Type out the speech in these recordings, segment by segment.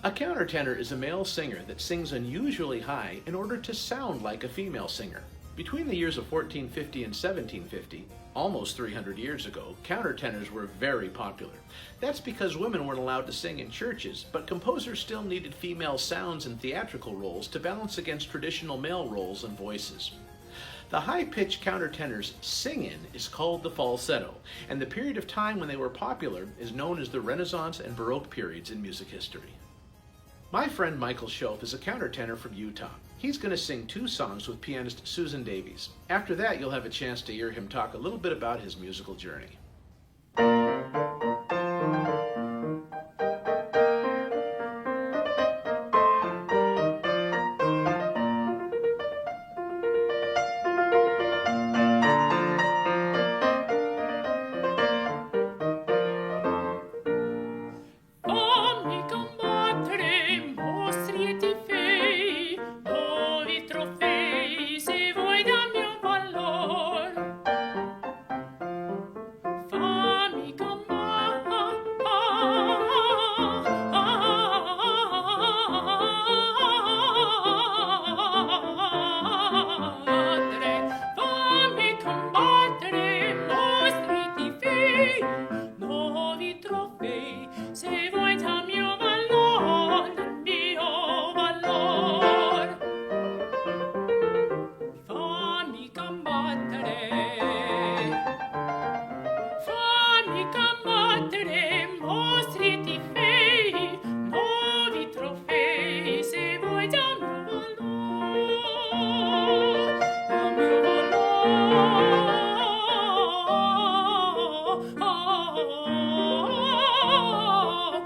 A countertenor is a male singer that sings unusually high in order to sound like a female singer. Between the years of 1450 and 1750, almost 300 years ago, countertenors were very popular. That's because women weren't allowed to sing in churches, but composers still needed female sounds in theatrical roles to balance against traditional male roles and voices. The high-pitched countertenors sing-in is called the falsetto, and the period of time when they were popular is known as the Renaissance and Baroque periods in music history. My friend Michael Shoaf is a countertenor from Utah. He's going to sing 2 songs with pianist Susan Davies. After that, you'll have a chance to hear him talk a little bit about his musical journey. Fammi combattere, mostri e ti fei, nuovi trofei, se vuoi dal mio valor. Fammi combattere, fammi combattere, mostri e ti fei, nuovi trofei, se vuoi dal mio valor, dal mio valor. Fammi combattere, mostri e ti fei, nuovi trofei, se vuoi dal mio valor,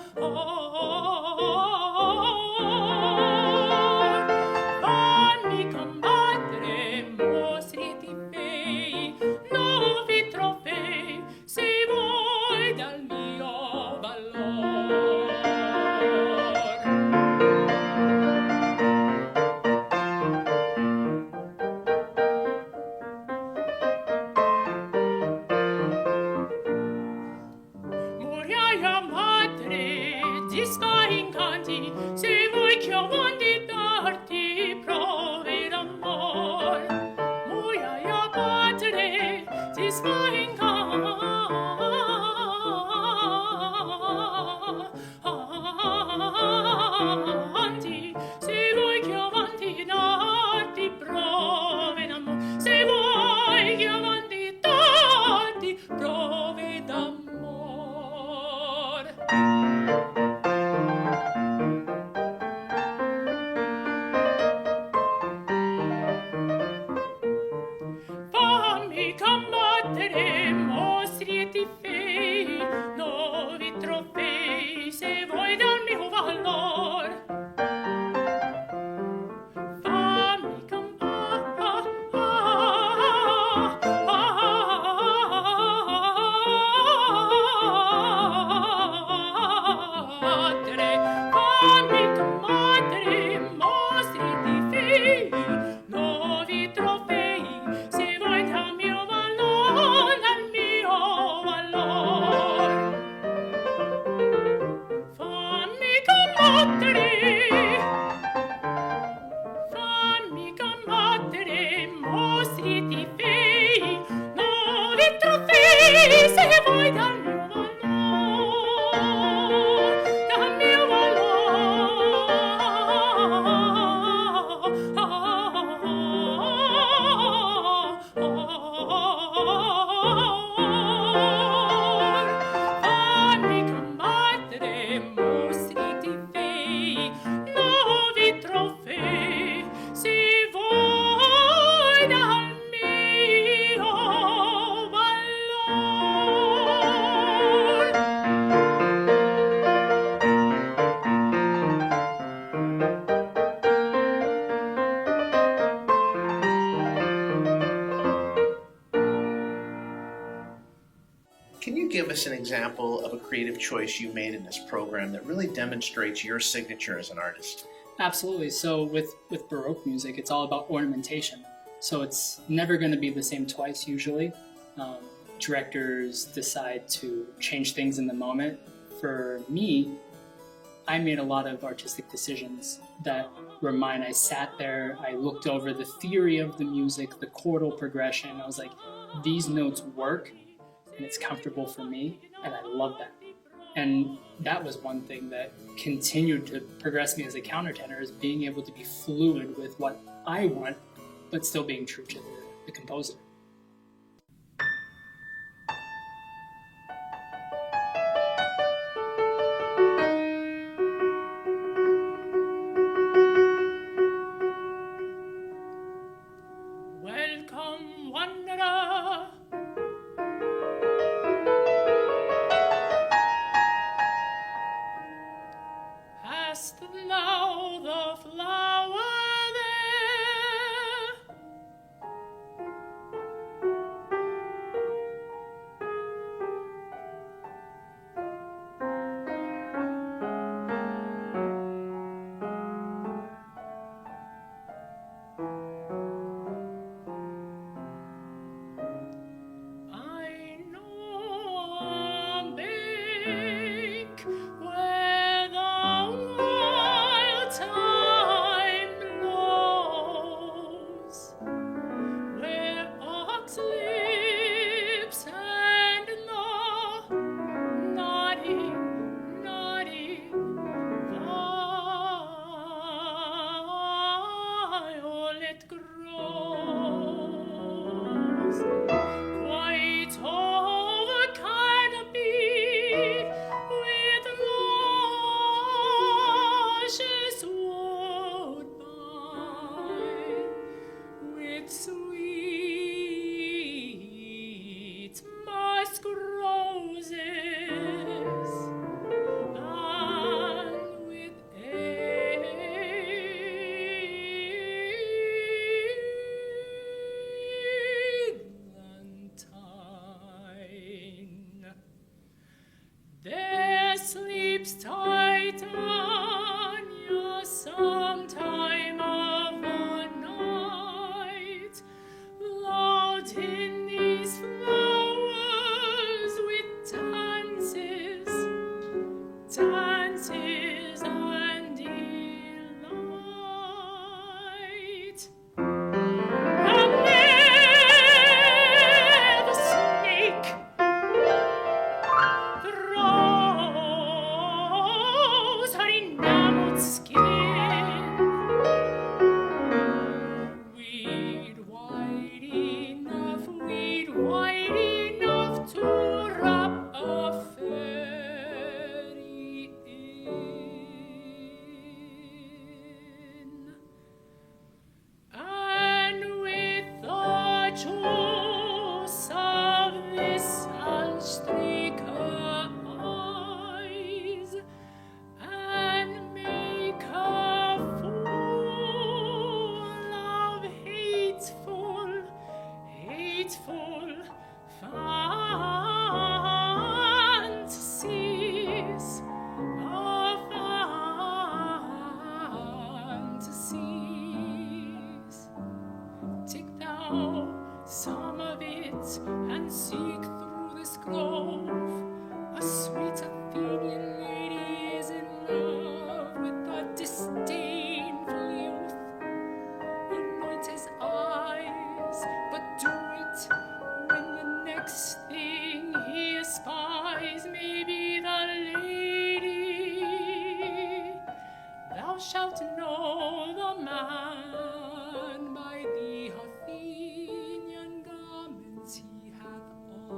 dal mio valor. Fammi combattere, mostri e ti fei, nuovi trofei, se vuoi dal mio valor. Can you give us an example of a creative choice you made in this program that really demonstrates your signature as an artist? Absolutely. So with Baroque music, it's all about ornamentation. So it's never going to be the same twice usually. Directors decide to change things in the moment. For me, I made a lot of artistic decisions that were mine. I sat there, I looked over the theory of the music, the chordal progression. I was like, these notes work and it's comfortable for me, and I love that. And that was one thing that continued to progress me as a countertenor, is being able to be fluid with what I want, but still being true to the composer. Welcome, wanderer. Hast thou the flower there? I know a bank where the wild thyme blows, where ox lips and the nodding, nodding violet grows. Quite over canopy with luscious woodbine, with sweet musk roses, and with eglantine. There sleeps Titania sometime of a night, lulled in these flowers with dances, dances and delight. And there the snake throws her enameled skin, weed wide enough to wrap a fairy in. And with the juice of this I'll streak her eyes and make her full of hateful, hateful fantasies, of fantasies. Take thou some of it and seek through this grove. A sweet Athenian lady is in love with a disdainful youth. Anoint his eyes, but do it when the next thing he espies may be the lady. Thou shalt know the man by the Athenian garments he hath on.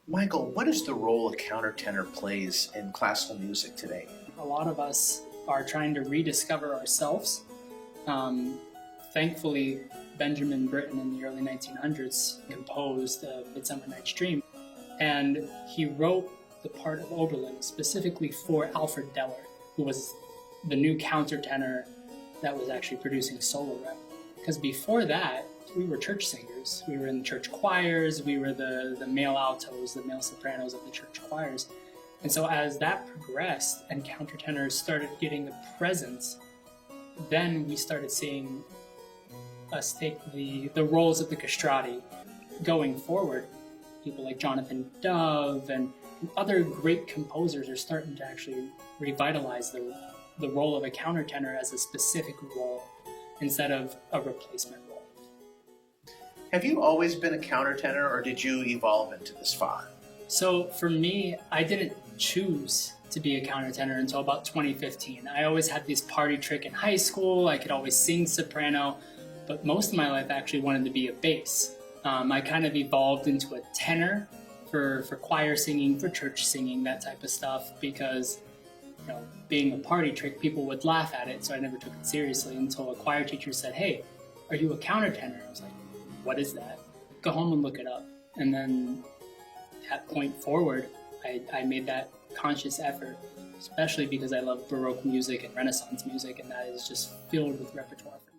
Michael, what is the role a countertenor plays in classical music today? A lot of us are trying to rediscover ourselves. Thankfully, Benjamin Britten in the early 1900s composed Midsummer Night's Dream, and he wrote the part of Oberlin specifically for Alfred Deller, who was the new countertenor that was actually producing solo rep. Because before that, we were church singers. We were in the church choirs. We were the male altos, the male sopranos of the church choirs. And so as that progressed and countertenors started getting a presence, then we started seeing us take the roles of the castrati. Going forward, people like Jonathan Dove and other great composers are starting to actually revitalize the role of a countertenor as a specific role instead of a replacement role. Have you always been a countertenor, or did you evolve into this far? So for me, I didn't choose to be a countertenor until about 2015. I always had this party trick in high school. I could always sing soprano, but most of my life I actually wanted to be a bass. I kind of evolved into a tenor for choir singing, for church singing, that type of stuff, because being a party trick, people would laugh at it, so I never took it seriously until a choir teacher said, "Hey, are you a countertenor?" I was like, "What is that?" Go home and look it up. And then that point forward, I made that conscious effort, especially because I love Baroque music and Renaissance music, and that is just filled with repertoire for